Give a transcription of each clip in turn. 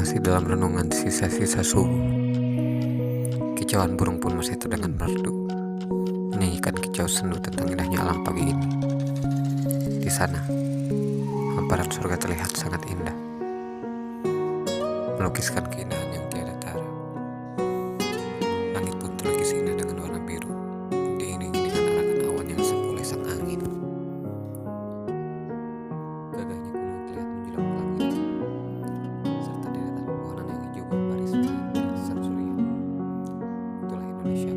masih dalam renungan sisa-sisa subuh. Kicauan burung pun masih terdengar merdu, menyanyikan kicau sendu tentang indahnya alam pagi ini. Di sana, hamparan surga terlihat sangat indah, melukiskan keindahan yang tiada tara. Langit pun terlukis indah dengan warna biru, diiringi dengan arakan awan yang disapu oleh sang angin. Gagahnya gunung terlihat menjulang ke langit, serta deretan pepohonan yang hijau berbaris menyinari sang surya. Itulah Indonesia,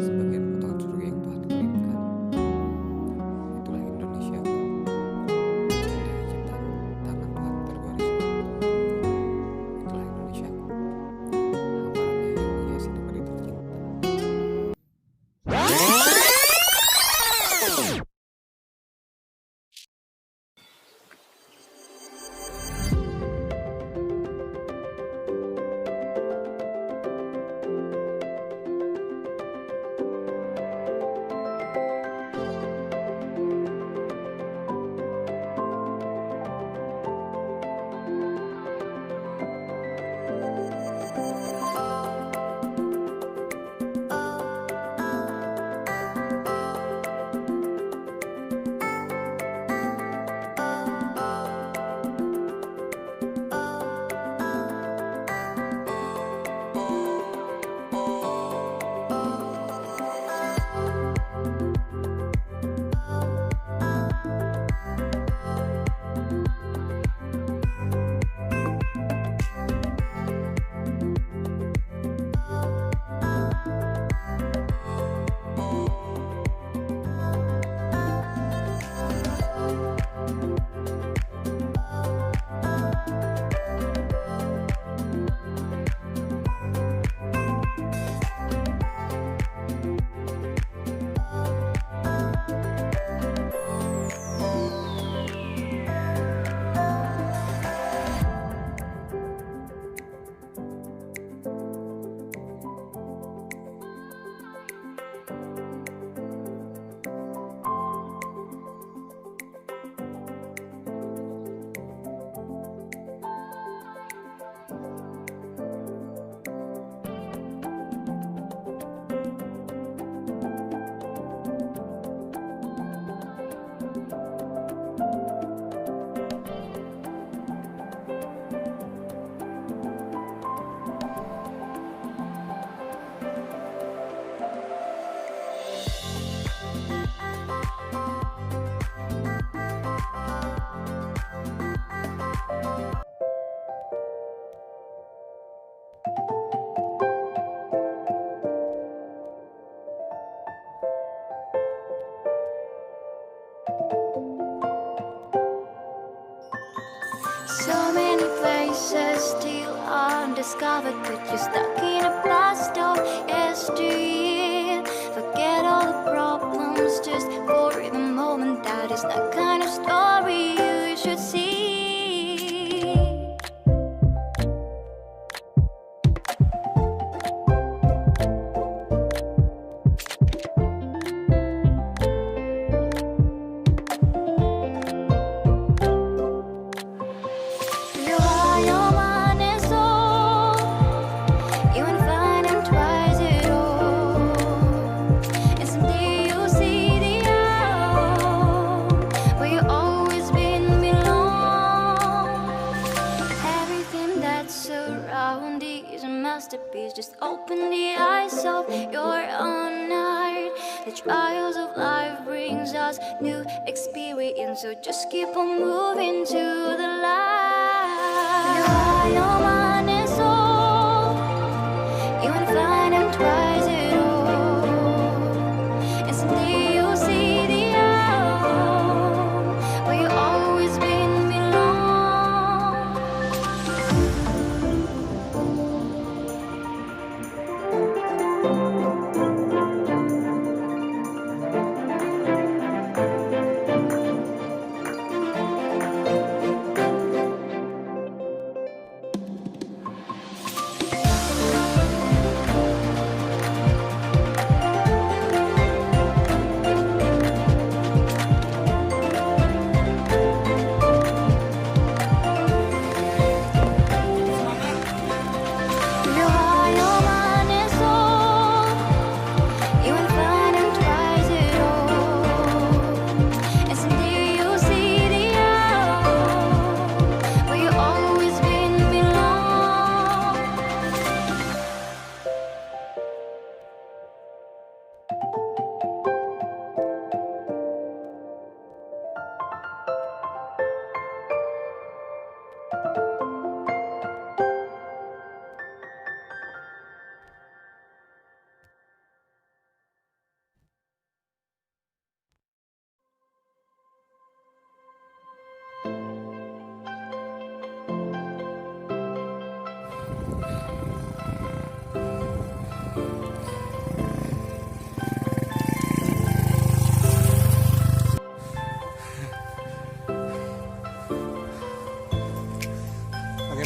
sebagian potongan surga yang Tuhan kirimkan. Itulah Indonesia, indah ciptaan tangan Tuhan terbaris. Itulah Indonesia, hamparannya yang menghiasi negeri tercinta. So many places still undiscovered, but you're stuck in a blast of yesteryear. Forget all the problems just for the moment. That is the kind of story you should see. Just open the eyes of your own heart. The trials of life brings us new experience, so just keep on moving to the light. No man is all. You won't find him twice at all. And someday you'll see the home where you always been belong.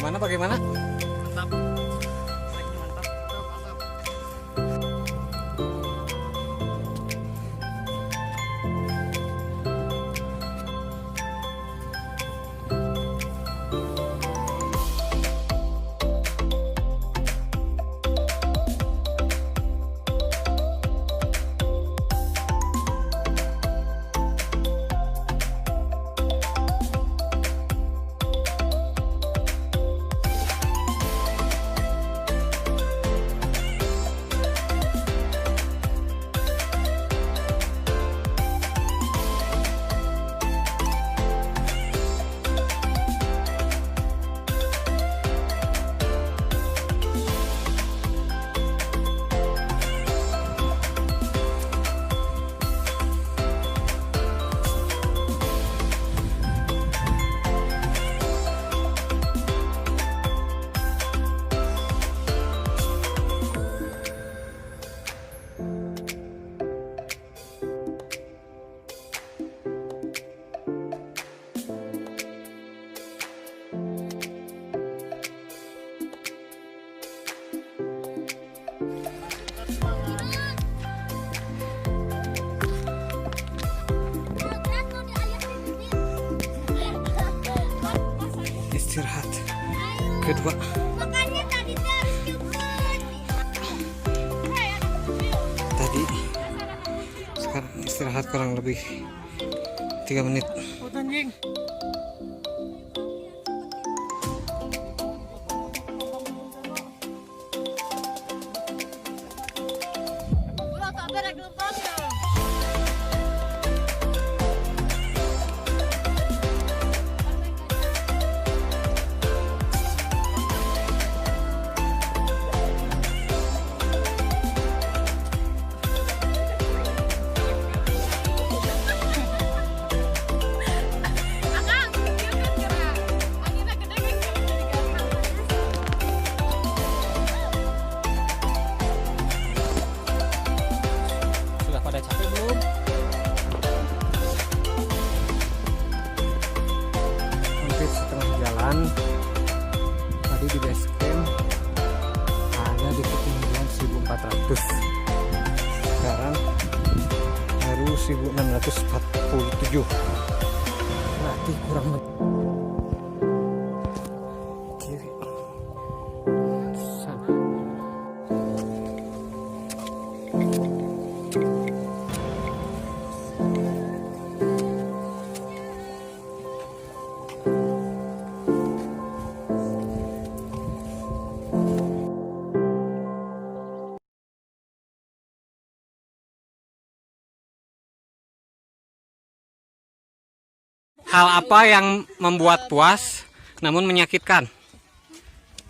Bagaimana? Mantap. Treknya mantap. Istirahat kedua. Tadi sekarang istirahat kurang lebih 3 menit. Tadi di basecamp ada di ketinggian 1400, sekarang baru 1647, berarti kurang kiri sana. Hal apa yang membuat puas namun menyakitkan?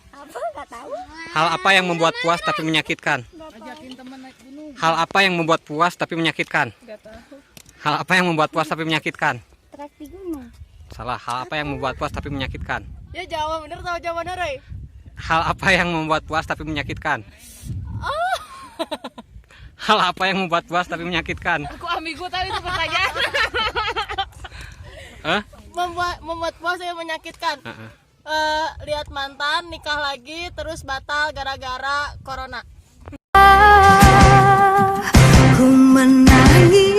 Apa? Gak tahu. Hal apa yang membuat puas tapi menyakitkan? Hal apa yang membuat puas tapi menyakitkan? Gak tahu. Hal apa yang membuat puas tapi menyakitkan? Trek di gunung. Salah. Hal apa yang membuat puas tapi menyakitkan? Ya jawab bener tahu jawabannya, Rey. Hal apa yang membuat puas tapi menyakitkan? Oh. Hal apa yang membuat puas tapi menyakitkan? Aku ambigu tadi itu pertanyaan. Membuat puas yang menyakitkan. Lihat mantan nikah lagi terus batal gara-gara corona. Ku menangis.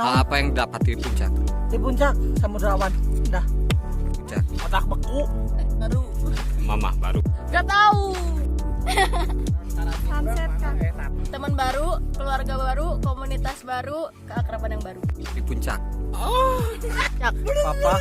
Hal apa yang dapat di puncak? Di puncak samudra awan. Dah. Puncak. Otak beku. Baru. Mama baru. Gak tahu. Sunset kan. Teman baru, keluarga baru, komunitas baru, keakraban yang baru. Di puncak. Cak. Papa.